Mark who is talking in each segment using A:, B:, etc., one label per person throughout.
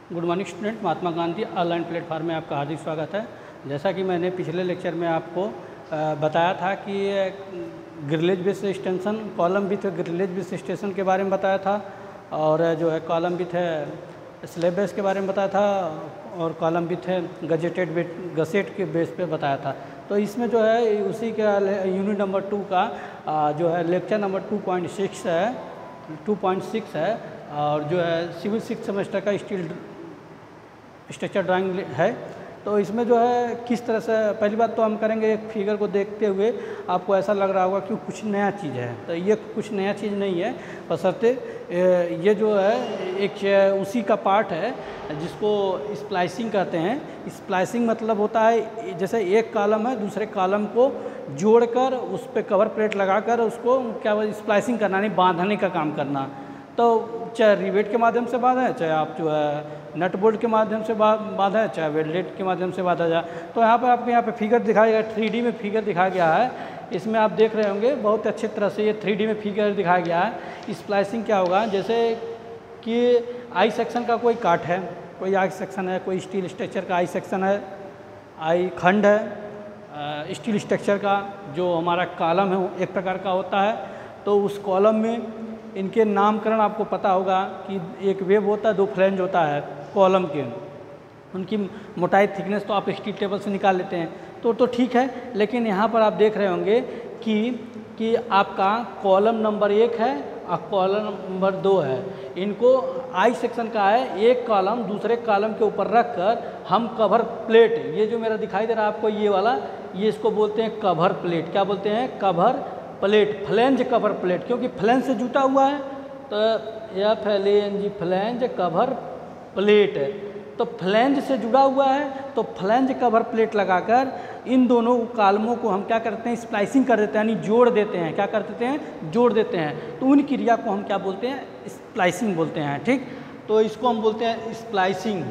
A: Good morning student. Mahatma Gandhi online platform में आपका हार्दिक स्वागत है। जैसा कि मैंने पिछले लेक्चर में आपको बताया था कि grillage base extension, column with grillage base extension के बारे में बताया था, और जो है कॉलम विथ स्लैब बेस के बारे में बताया था, और कॉलम विथ गसेट के बेस पे बताया था। तो इसमें जो है उसी का यूनिट नंबर 2 का जो है लेक्चर नंबर 2.6 है, और जो है सिविल 6 सेमेस्टर का स्टील स्ट्रक्चर ड्राइंग है। तो इसमें जो है किस तरह से, पहली बात तो हम करेंगे एक फिगर को देखते हुए आपको ऐसा लग रहा होगा कि कुछ नया चीज़ है। तो ये कुछ नया चीज़ नहीं है, बशर्ते ये जो है एक उसी का पार्ट है जिसको स्प्लाइसिंग कहते हैं। स्प्लाइसिंग मतलब होता है जैसे एक कॉलम है दूसरे कॉलम को जोड़कर उस पर कवर प्लेट लगाकर उसको क्या स्प्लाइसिंग करना, नहीं बांधने का काम करना। तो चाहे रिवेट के माध्यम से बांधें, चाहे आप जो है नट बोल्ट के माध्यम से बांधें, चाहे वेल्डेट के माध्यम से बांधा जाए। तो यहाँ पर आपको यहाँ पे फिगर दिखाया गया, 3D में फिगर दिखाया गया है। इसमें आप देख रहे होंगे बहुत अच्छी तरह से ये 3D में फिगर दिखाया गया है। स्प्लाइसिंग क्या होगा, जैसे कि आई सेक्शन का कोई काट है, कोई आई सेक्शन है, कोई स्टील स्ट्रक्चर का आई सेक्शन है, आई खंड है स्टील स्ट्रक्चर का। जो हमारा कॉलम है वो एक प्रकार का होता है। तो उस कॉलम में इनके नामकरण आपको पता होगा कि एक वेब होता है, 2 फ्लैंज होता है कॉलम के। उनकी मोटाई थिकनेस तो आप स्टील टेबल से निकाल लेते हैं, तो ठीक है। लेकिन यहाँ पर आप देख रहे होंगे कि आपका कॉलम नंबर 1 है और कॉलम नंबर 2 है। इनको आई सेक्शन का है, एक कॉलम दूसरे कॉलम के ऊपर रख कर हम कवर प्लेट, ये जो मेरा दिखाई दे रहा है आपको ये वाला, ये इसको बोलते हैं कवर प्लेट। क्या बोलते हैं? Cover plate, flange cover plate, क्योंकि फ्लैंज से जुटा हुआ है। तो FLANG फ्लैंज कवर प्लेट है। तो फ्लैंज से जुड़ा हुआ है तो फ्लैंज कवर प्लेट लगाकर इन दोनों कॉलमों को हम क्या करते हैं, स्प्लाइसिंग कर देते हैं, यानी जोड़ देते हैं। क्या कर देते हैं? जोड़ देते हैं। तो उन क्रिया को हम क्या बोलते हैं? स्प्लाइसिंग बोलते हैं। ठीक, तो इसको हम बोलते हैं स्प्लाइसिंग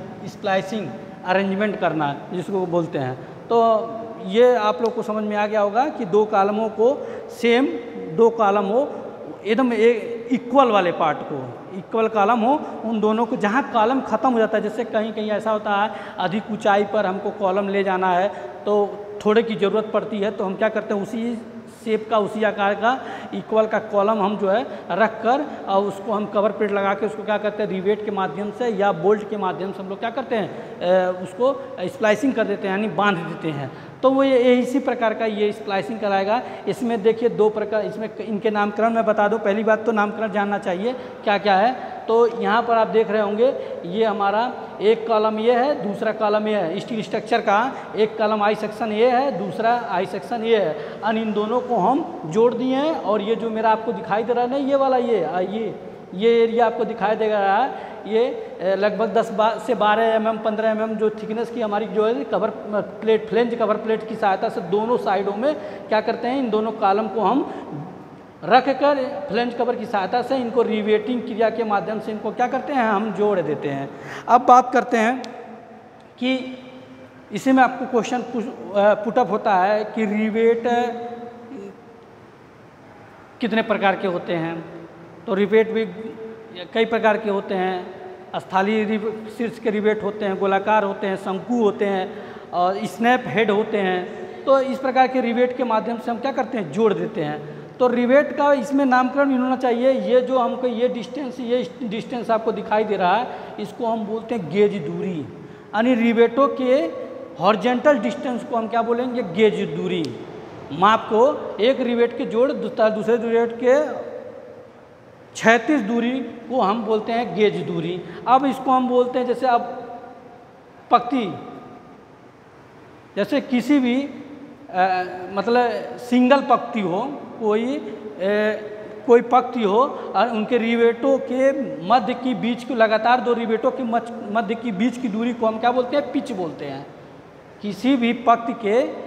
A: अरेंजमेंट करना जिसको बोलते हैं। तो ये आप लोग को समझ में आ गया होगा कि 2 कॉलमों को सेम 2 कॉलम हो, एकदम इक्वल वाले पार्ट को, इक्वल कॉलम हो, उन दोनों को जहाँ कॉलम ख़त्म हो जाता है। जैसे कहीं कहीं ऐसा होता है अधिक ऊंचाई पर हमको कॉलम ले जाना है तो थोड़े की ज़रूरत पड़ती है, तो हम क्या करते हैं उसी शेप का, उसी आकार का इक्वल का कॉलम हम जो है रख कर और उसको हम कवर प्लेट लगा के उसको क्या करते हैं रिवेट के माध्यम से या बोल्ट के माध्यम से हम लोग क्या करते हैं उसको स्प्लाइसिंग कर देते हैं, यानी बांध देते हैं। तो वो ये इसी प्रकार का ये स्प्लाइसिंग कराएगा। इसमें देखिए 2 प्रकार, इसमें इनके नामकरण मैं बता दूं। पहली बात तो नामकरण जानना चाहिए क्या क्या है। तो यहाँ पर आप देख रहे होंगे ये हमारा एक कॉलम ये है, दूसरा कॉलम ये है स्टील स्ट्रक्चर का। एक कॉलम आई सेक्शन ये है, दूसरा आई सेक्शन ये है, और इन दोनों को हम जोड़ दिए हैं। और ये जो मेरा आपको दिखाई दे रहा है ना, ये वाला ये एरिया आपको दिखाई दे रहा है, ये लगभग 10 से 12 mm 15 mm जो थिकनेस की हमारी जो है cover plate, flange cover plate की सहायता से दोनों साइडों में क्या करते हैं, इन दोनों कॉलम को हम रख कर फ्लैंज कवर की सहायता से इनको रिवेटिंग क्रिया के माध्यम से इनको क्या करते हैं, हम जोड़ देते हैं। अब बात करते हैं कि इसी में आपको क्वेश्चन पुटअप होता है कि रिवेट कितने प्रकार के होते हैं। तो रिवेट भी कई प्रकार के होते हैं। स्थलीय शीर्ष के रिवेट होते हैं, गोलाकार होते हैं, शंकु होते हैं, और स्नैप हेड होते हैं। तो इस प्रकार के रिवेट के माध्यम से हम क्या करते हैं, जोड़ देते हैं। तो रिवेट का इसमें नामकरण भी होना चाहिए। ये जो हमको ये डिस्टेंस आपको दिखाई दे रहा है, इसको हम बोलते हैं गेज दूरी, यानी रिवेटों के हॉरिजॉन्टल डिस्टेंस को हम क्या बोलेंगे, गेज दूरी। माप को एक रिवेट के जोड़ दूसरे रिवेट के क्षैतिज दूरी को हम बोलते हैं गेज दूरी। अब इसको हम बोलते हैं जैसे अब पक्ति, जैसे किसी भी मतलब सिंगल पक्ति हो, कोई पक्ति हो और उनके रिवेटों के मध्य की बीच को लगातार 2 रिवेटों के मध्य की बीच की दूरी को हम क्या बोलते हैं, पिच बोलते हैं। किसी भी पक्ति के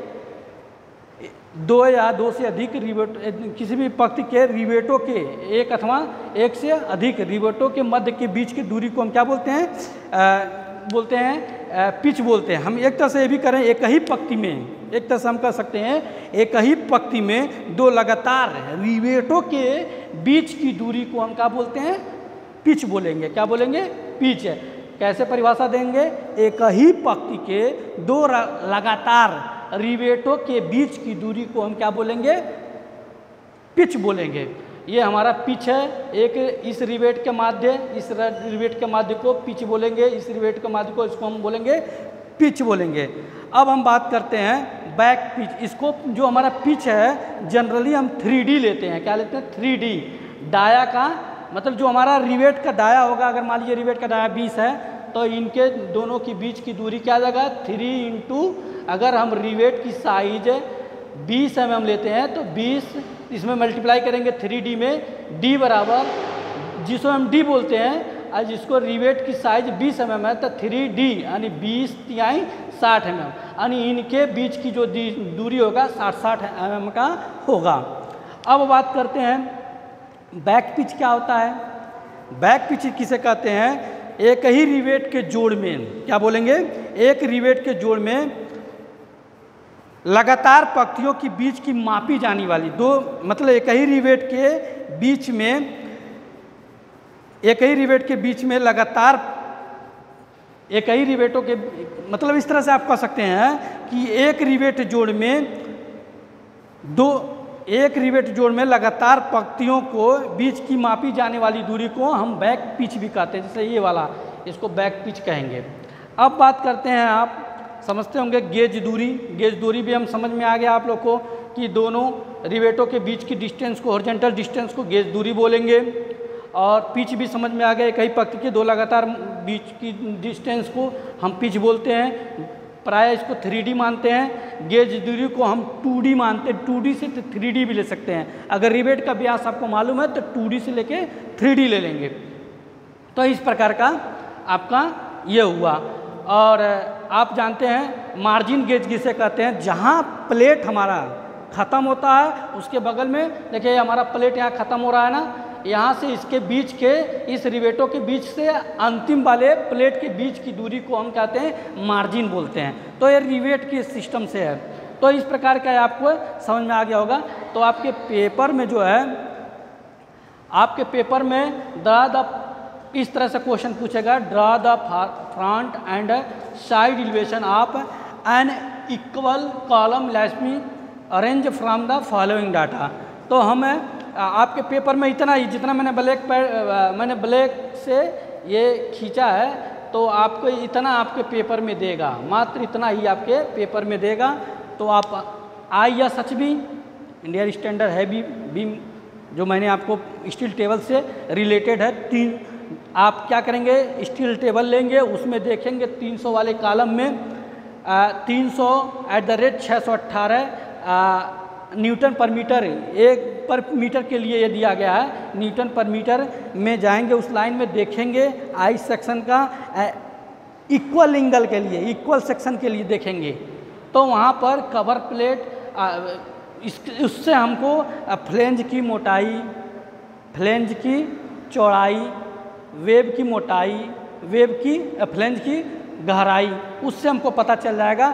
A: 2 या 2 से अधिक रिवेट, किसी भी पक्ति के रिवेटों के 1 अथवा 1 से अधिक रिवेटों के मध्य के बीच की दूरी को हम क्या बोलते हैं, पिच बोलते हैं। हम एक तरह से ये भी करें, एक ही पक्ति में, एक तरह से हम कह सकते हैं एक ही पक्ति में 2 लगातार रिवेटों के बीच की दूरी को हम क्या बोलते हैं, पिच बोलेंगे। क्या बोलेंगे? पिच है। कैसे परिभाषा देंगे? एक ही पंक्ति के दो लगातार रिवेटों के बीच की दूरी को हम क्या बोलेंगे? पिच बोलेंगे। ये हमारा पिच है, एक इस रिवेट के माध्य, इस रिवेट के माध्य को पिच बोलेंगे, इस रिवेट के माध्य को इसको हम बोलेंगे पिच बोलेंगे। अब हम बात करते हैं बैक पिच। इसको जो हमारा पिच है जनरली हम 3D लेते हैं। क्या लेते हैं? 3D। डाया का मतलब जो हमारा रिवेट का डाया होगा, अगर मान लीजिए रिवेट का डाया 20 है तो इनके दोनों के बीच की दूरी क्या जाएगा? 3 इंटू, अगर हम रिवेट की साइज 20 mm लेते हैं तो 20 इसमें मल्टीप्लाई करेंगे 3D में, D बराबर जिसको हम D बोलते हैं, और जिसको रिवेट की साइज 20 mm है तो 3D यानी 20 तिहाई 60 mm, यानी इनके बीच की जो दूरी होगा 60 mm का होगा। अब बात करते हैं बैक पिच क्या होता है? बैक पिच किसे कहते हैं? एक ही रिवेट के जोड़ में, क्या बोलेंगे? एक रिवेट के जोड़ में लगातार पंक्तियों के बीच की मापी जाने वाली दो, मतलब एक ही रिवेट के बीच में, एक ही रिवेट के बीच में लगातार एक ही रिवेटों के, मतलब इस तरह से आप कह सकते हैं कि एक रिवेट जोड़ में एक रिवेट जोड़ में लगातार पंक्तियों को बीच की मापी जाने वाली दूरी को हम बैक पिच भी कहते हैं। जैसे ये वाला, इसको बैक पिच कहेंगे। अब बात करते हैं, आप समझते होंगे गेज दूरी। गेज दूरी भी हम समझ में आ गया आप लोग को कि दोनों रिवेटों के बीच की डिस्टेंस को, हॉरिजॉन्टल डिस्टेंस को गेज दूरी बोलेंगे। और पिच भी समझ में आ गया, कई पंक्ति के दो लगातार बीच की डिस्टेंस को हम पिच बोलते हैं। प्राय इसको 3D मानते हैं। गेज दूरी को हम 2D मानते हैं, 2D से 3D भी ले सकते हैं। अगर रिवेट का व्यास आपको मालूम है तो 2D से लेके 3D ले लेंगे। तो इस प्रकार का आपका ये हुआ। और आप जानते हैं मार्जिन गेज किसे कहते हैं? जहाँ प्लेट हमारा ख़त्म होता है उसके बगल में, देखिए हमारा प्लेट यहाँ ख़त्म हो रहा है ना, यहाँ से इसके बीच के, इस रिवेटों के बीच से अंतिम वाले प्लेट के बीच की दूरी को हम कहते हैं मार्जिन बोलते हैं। तो ये रिवेट के सिस्टम से है। तो इस प्रकार का आपको समझ में आ गया होगा। तो आपके पेपर में जो है, आपके पेपर में इस तरह से क्वेश्चन पूछेगा, draw the front and side elevation of an equal column let's me arrange from the following data. तो हम आपके पेपर में इतना ही, जितना मैंने ब्लैक से ये खींचा है, तो आपको इतना आपके पेपर में देगा, मात्र इतना ही आपके पेपर में देगा। तो आप ISHB Indian standard heavy beam जो मैंने आपको स्टील टेबल से रिलेटेड है, आप क्या करेंगे? स्टील टेबल लेंगे, उसमें देखेंगे 300 वाले कॉलम में 300/618 न्यूटन पर मीटर, एक पर मीटर के लिए ये दिया गया है, न्यूटन पर मीटर में जाएंगे, उस लाइन में देखेंगे आई सेक्शन का इक्वल एंगल के लिए, इक्वल सेक्शन के लिए देखेंगे। तो वहाँ पर कवर प्लेट, उससे हमको फ्लेंज की मोटाई, फ्लेंज की चौड़ाई, वेब की मोटाई, वेब की फ्लेंज की गहराई, उससे हमको पता चल जाएगा।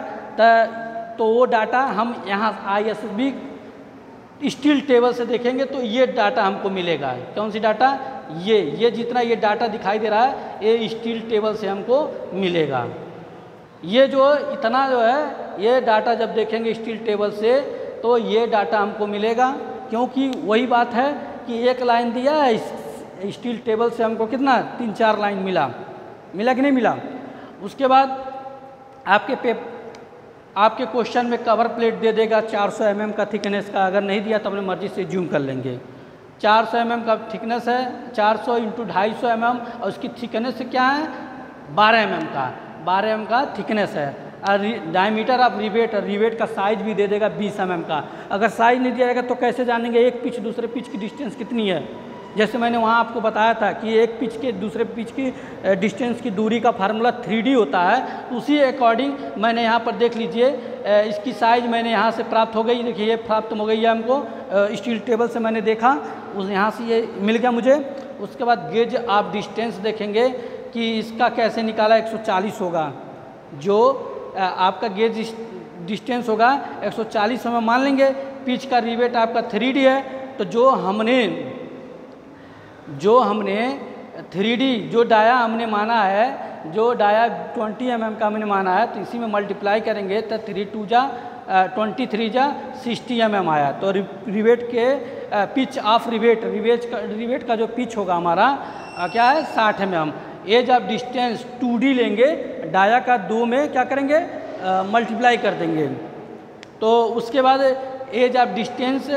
A: तो वो डाटा हम यहाँ ISHB स्टील टेबल से देखेंगे तो ये डाटा हमको मिलेगा। कौन सी डाटा? ये जितना ये डाटा दिखाई दे रहा है ये स्टील टेबल से हमको मिलेगा। ये जो इतना जो है ये डाटा जब देखेंगे स्टील टेबल से तो ये डाटा हमको मिलेगा, क्योंकि वही बात है कि एक लाइन दिया है, स्टील टेबल से हमको कितना 3-4 लाइन मिला कि नहीं मिला। उसके बाद आपके क्वेश्चन में कवर प्लेट दे देगा 400 mm का थिकनेस का, अगर नहीं दिया तो अपने मर्जी से जूम कर लेंगे। 400 mm का थिकनेस है, 400 × 250 mm, और उसकी थिकनेस क्या है? 12 mm का, 12 mm का थिकनेस है। और डायमीटर ऑफ रिवेट का साइज भी दे देगा 20 mm का। अगर साइज नहीं दिया जाएगा तो कैसे जानेंगे एक पिच दूसरे पिच की डिस्टेंस कितनी है? जैसे मैंने वहाँ आपको बताया था कि एक पिच के दूसरे पिच की डिस्टेंस की दूरी का फार्मूला 3D होता है, उसी अकॉर्डिंग मैंने यहाँ पर देख लीजिए इसकी साइज़ मैंने यहाँ से प्राप्त हो गई। देखिए ये प्राप्त हो गई है हमको, स्टील टेबल से मैंने देखा, उस यहाँ से ये मिल गया मुझे। उसके बाद गेज आप डिस्टेंस देखेंगे कि इसका कैसे निकाला, 140 होगा। जो आपका गेज डिस्टेंस होगा 140 में मान लेंगे। पिच का रिवेट आपका 3D है, तो जो हमने 3D जो डाया हमने माना है जो डाया 20 mm का मैंने माना है, तो इसी में मल्टीप्लाई करेंगे तो 3 2 जा 23 जा 60 mm आया। तो रिवेट के पिच ऑफ रिवेट का जो पिच होगा हमारा क्या है 60 mm। As of distance 2D लेंगे, डाया का 2 में क्या करेंगे मल्टीप्लाई कर देंगे। तो उसके बाद एज ऑफ डिस्टेंस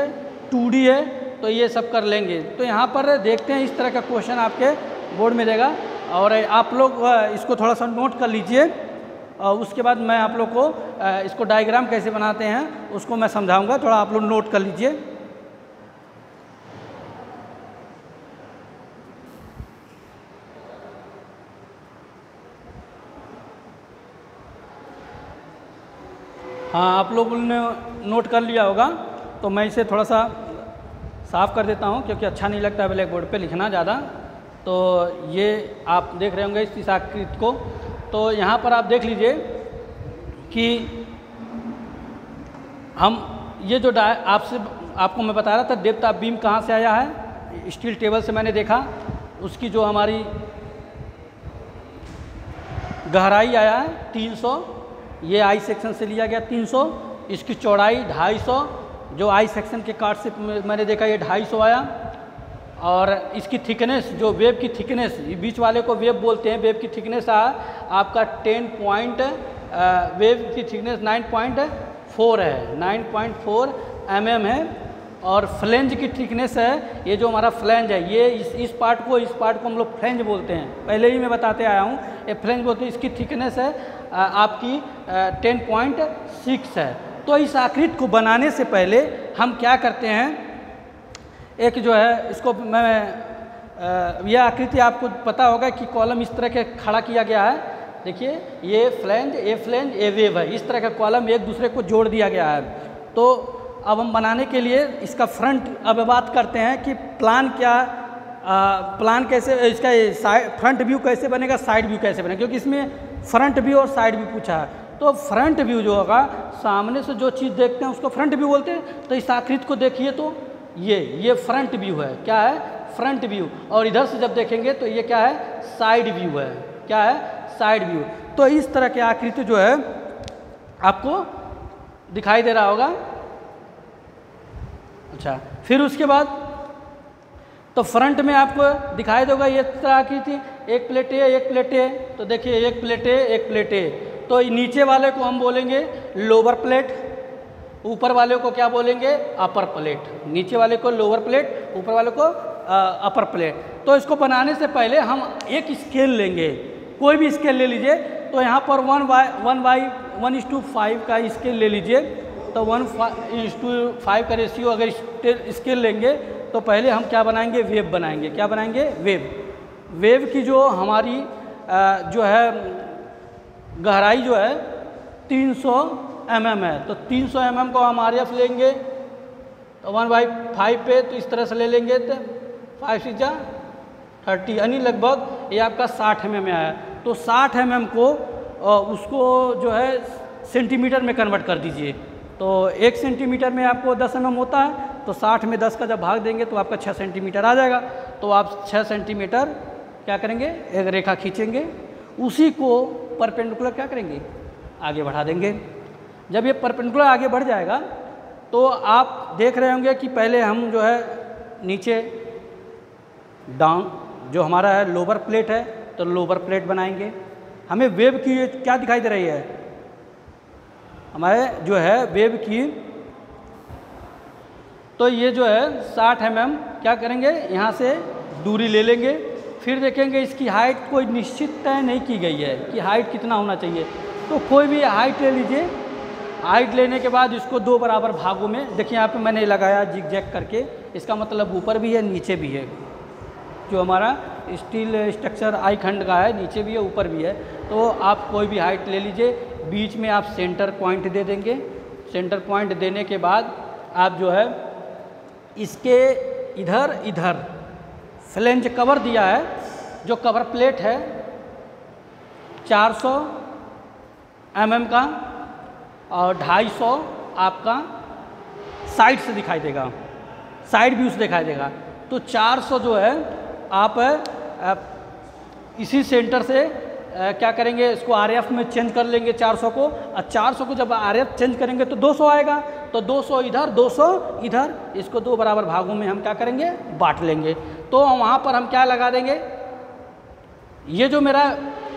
A: 2D है, तो ये सब कर लेंगे। तो यहाँ पर देखते हैं, इस तरह का क्वेश्चन आपके बोर्ड में देगा और आप लोग इसको थोड़ा सा नोट कर लीजिए। और उसके बाद मैं आप लोग को इसको डायग्राम कैसे बनाते हैं उसको मैं समझाऊंगा, थोड़ा आप लोग नोट कर लीजिए। हाँ, आप लोगों ने नोट कर लिया होगा, तो मैं इसे थोड़ा सा साफ़ कर देता हूँ क्योंकि अच्छा नहीं लगता है ब्लैक बोर्ड पे लिखना ज़्यादा। तो ये आप देख रहे होंगे इस आकृति को। तो यहाँ पर आप देख लीजिए कि हम ये जो आपको मैं बता रहा था डेप्थ ऑफ बीम कहाँ से आया है, स्टील टेबल से मैंने देखा, उसकी जो हमारी गहराई आया है 300, ये आई सेक्शन से लिया गया 300, इसकी चौड़ाई 250, जो आई सेक्शन के काट से मैंने देखा ये 250 आया। और इसकी थिकनेस, जो वेब की थिकनेस, बीच वाले को वेब बोलते हैं, वेब की थिकनेस आपका 10 पॉइंट, वेब की थिकनेस 9.4 है, 9.4 mm है। और फ्लेंज की थिकनेस है, ये जो हमारा फ्लेंज है, ये इस पार्ट को हम लोग फ्लेंज बोलते हैं, पहले ही मैं बताते आया हूँ, ये फ्लेंज बोलते हैं। इसकी थिकनेस है आपकी 10.6 है। तो इस आकृति को बनाने से पहले हम क्या करते हैं, एक जो है इसको यह आकृति आपको पता होगा कि कॉलम इस तरह के खड़ा किया गया है। देखिए ये फ्लेंज, ये फ्लेंज, ये वेव है, इस तरह का कॉलम एक दूसरे को जोड़ दिया गया है। तो अब हम बनाने के लिए इसका फ्रंट, अब बात करते हैं कि प्लान क्या, प्लान कैसे, इसका फ्रंट व्यू कैसे बनेगा, साइड व्यू कैसे बनेगा, क्योंकि इसमें फ्रंट व्यू और साइड व्यू पूछा है। तो फ्रंट व्यू जो होगा, सामने से जो चीज़ देखते हैं उसको फ्रंट व्यू बोलते हैं। तो इस आकृति को देखिए, तो ये फ्रंट व्यू है, क्या है फ्रंट व्यू। और इधर से जब देखेंगे तो ये क्या है साइड व्यू है, क्या है साइड व्यू। तो इस तरह की आकृति जो है आपको दिखाई दे रहा होगा। अच्छा, फिर उसके बाद तो फ्रंट में आपको दिखाई देगा ये तरह आकृति, एक प्लेट है, एक प्लेट है। तो देखिए एक प्लेट है, एक प्लेट है। तो नीचे वाले को हम बोलेंगे लोअर प्लेट, ऊपर वाले को क्या बोलेंगे अपर प्लेट। नीचे वाले को लोअर प्लेट, ऊपर वाले को अपर प्लेट। तो इसको बनाने से पहले हम एक स्केल लेंगे, कोई भी स्केल ले लीजिए। तो यहाँ पर 1:5 का स्केल ले लीजिए। तो 1:5 का रेशियो अगर स्केल लेंगे तो पहले हम क्या बनाएंगे, वेव बनाएंगे। क्या बनाएंगे, वेव की जो हमारी जो है गहराई जो है 300 mm है। तो 300 mm को हम RF लेंगे, तो 1/5 पे तो इस तरह से ले लेंगे, तो 5 6 जा 30, यानी लगभग ये आपका 60 mm आया। तो 60 mm को उसको जो है सेंटीमीटर में कन्वर्ट कर दीजिए। तो 1 सेंटीमीटर में आपको 10 mm होता है, तो 60 में 10 का जब भाग देंगे तो आपका 6 सेंटीमीटर आ जाएगा। तो आप 6 सेंटीमीटर क्या करेंगे, एक रेखा खींचेंगे, उसी को परपेंडिकुलर क्या करेंगे, आगे बढ़ा देंगे। जब ये परपेंडिकुलर आगे बढ़ जाएगा तो आप देख रहे होंगे कि पहले हम जो है नीचे डाउन, जो हमारा है लोअर प्लेट है, तो लोअर प्लेट बनाएंगे। हमें वेव की क्या दिखाई दे रही है, हमारे जो है वेव की, तो ये जो है 60 mm क्या करेंगे, यहाँ से दूरी ले लेंगे। फिर देखेंगे इसकी हाइट कोई निश्चित तय नहीं की गई है कि हाइट कितना होना चाहिए। तो कोई भी हाइट ले लीजिए। हाइट लेने के बाद इसको 2 बराबर भागों में, देखिए यहाँ पे मैंने लगाया जिग जैग करके, इसका मतलब ऊपर भी है नीचे भी है। जो हमारा स्टील स्ट्रक्चर आई खंड का है, नीचे भी है ऊपर भी है। तो आप कोई भी हाइट ले लीजिए, बीच में आप सेंटर पॉइंट दे देंगे। सेंटर पॉइंट देने के बाद आप जो है इसके इधर फ्लेंज कवर दिया है, जो कवर प्लेट है 400 mm का, और 250 आपका साइड से दिखाई देगा, साइड व्यू से दिखाई देगा। तो 400 जो है आप इसी सेंटर से क्या करेंगे, इसको आरएफ में चेंज कर लेंगे 400 को, और 400 को जब आरएफ चेंज करेंगे तो 200 आएगा, तो 200 इधर 200 इधर, इसको 2 बराबर भागों में हम क्या करेंगे, बांट लेंगे। तो वहाँ पर हम क्या लगा देंगे, ये जो मेरा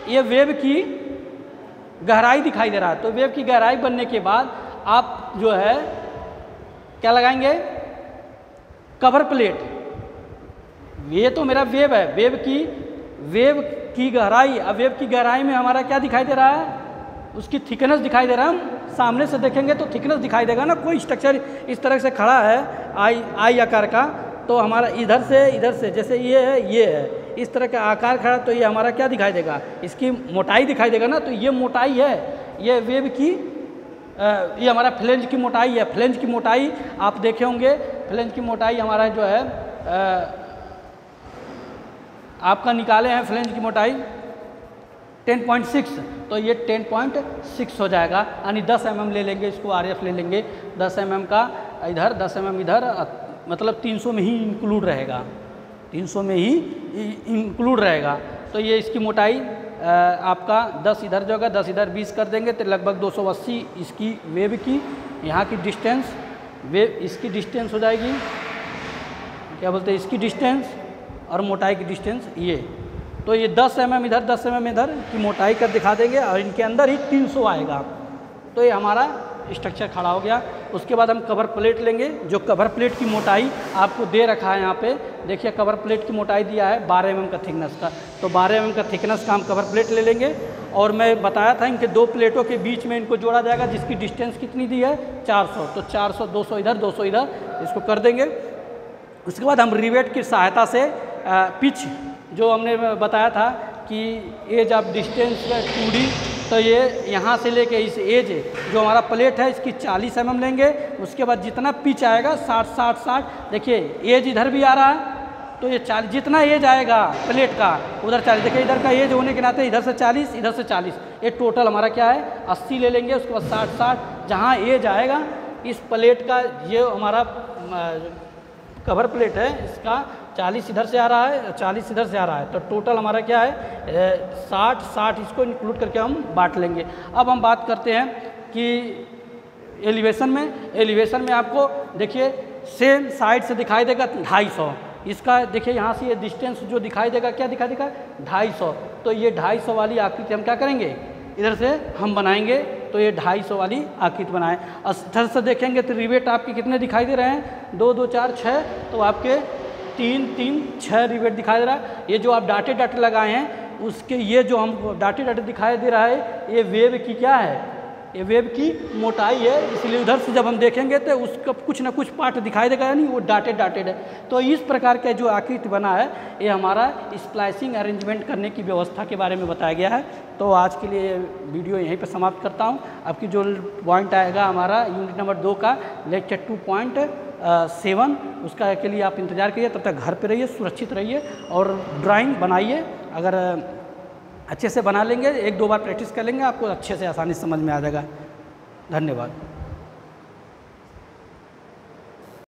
A: ये वेव की गहराई दिखाई दे रहा है, तो वेव की गहराई बनने के बाद आप जो है क्या लगाएंगे, कवर प्लेट। ये तो मेरा वेव है, वेव की गहराई, अब वेव की गहराई में हमारा क्या दिखाई दे रहा है, उसकी थिकनेस दिखाई दे रहा है। हम सामने से देखेंगे तो थिकनेस दिखाई देगा ना, कोई स्ट्रक्चर इस तरह से खड़ा है आई आकार का, तो हमारा इधर से जैसे ये है इस तरह का आकार खड़ा, तो ये हमारा क्या दिखाई देगा, इसकी मोटाई दिखाई देगा ना। तो ये मोटाई है, ये वेव की ये हमारा फ्लेंज की मोटाई है। फ्लेंज की मोटाई आप देखे होंगे, फ्लेंज की मोटाई हमारा जो है आपका निकाले हैं फ्लेंज की मोटाई 10.6, तो ये 10.6 हो जाएगा, यानी 10 mm ले लेंगे, इसको आरएफ ले लेंगे 10 mm का इधर, 10 mm इधर, मतलब 300 में ही इंक्लूड रहेगा, 300 में ही इंक्लूड रहेगा। तो ये इसकी मोटाई आपका 10 इधर जो होगा, 10 इधर 20 कर देंगे तो लगभग 280 इसकी वेव की, यहाँ की डिस्टेंस, वेव इसकी डिस्टेंस हो जाएगी, क्या बोलते हैं, इसकी डिस्टेंस और मोटाई की डिस्टेंस ये। तो ये 10 mm इधर 10 mm इधर की मोटाई कर दिखा देंगे, और इनके अंदर ही 300 आएगा। तो ये हमारा स्ट्रक्चर खड़ा हो गया। उसके बाद हम कवर प्लेट लेंगे, जो कवर प्लेट की मोटाई आपको दे रखा है यहाँ पे, देखिए कवर प्लेट की मोटाई दिया है 12 mm का थिकनेस का, तो 12 mm का थिकनेस का हम कवर प्लेट ले लेंगे। और मैं बताया था इनके 2 प्लेटों के बीच में इनको जोड़ा जाएगा, जिसकी डिस्टेंस कितनी दी है 400, तो 400 200 इधर 200 इधर, इसको कर देंगे। उसके बाद हम रिवेट की सहायता से पिच जो हमने बताया था कि एज ऑफ डिस्टेंस 2D, तो ये यहाँ से लेके इस एज जो हमारा प्लेट है इसकी 40 mm लेंगे। उसके बाद जितना पिच आएगा 60, देखिए एज इधर भी आ रहा है, तो ये 40 जितना एज आएगा प्लेट का उधर 40, देखिए इधर का एज होने के नाते इधर से 40 इधर से 40, ये टोटल हमारा क्या है 80 ले लेंगे। उसके बाद 60 जहाँ एज आएगा इस प्लेट का, ये हमारा कवर प्लेट है, इसका 40 इधर से आ रहा है 40 इधर से आ रहा है, तो टोटल हमारा क्या है 60 इसको इंक्लूड करके हम बांट लेंगे। अब हम बात करते हैं कि एलिवेशन में आपको देखिए सेम साइड से दिखाई देगा 250, इसका देखिए यहाँ से ये डिस्टेंस जो दिखाई देगा क्या दिखाई देगा 250, तो ये 250 वाली आकृति हम क्या करेंगे इधर से हम बनाएंगे, तो ये 250 वाली आकृति बनाएं। और इधर से देखेंगे तो रिवेट आपके कितने दिखाई दे रहे हैं 2 2 4 6, तो आपके 3 3 6 रिवेट दिखाई दे रहा है। ये जो आप डाटे लगाए हैं उसके ये जो हम डाटे दिखाई दे रहा है, ये वेव की क्या है, ये वेव की मोटाई है, इसलिए उधर से जब हम देखेंगे तो उसका कुछ ना कुछ पार्ट दिखाई देगा, यानी वो डाटेड है। तो इस प्रकार का जो आकृति बना है ये हमारा स्प्लाइसिंग अरेंजमेंट करने की व्यवस्था के बारे में बताया गया है। तो आज के लिए वीडियो यहीं पर समाप्त करता हूँ। आपकी जो पॉइंट आएगा हमारा यूनिट नंबर 2 का लेक्चर 2.7, उसका के लिए आप इंतज़ार करिए। तब तक घर पे रहिए, सुरक्षित रहिए और ड्राइंग बनाइए। अगर अच्छे से बना लेंगे, 1-2 बार प्रैक्टिस कर लेंगे, आपको अच्छे से आसानी समझ में आ जाएगा। धन्यवाद।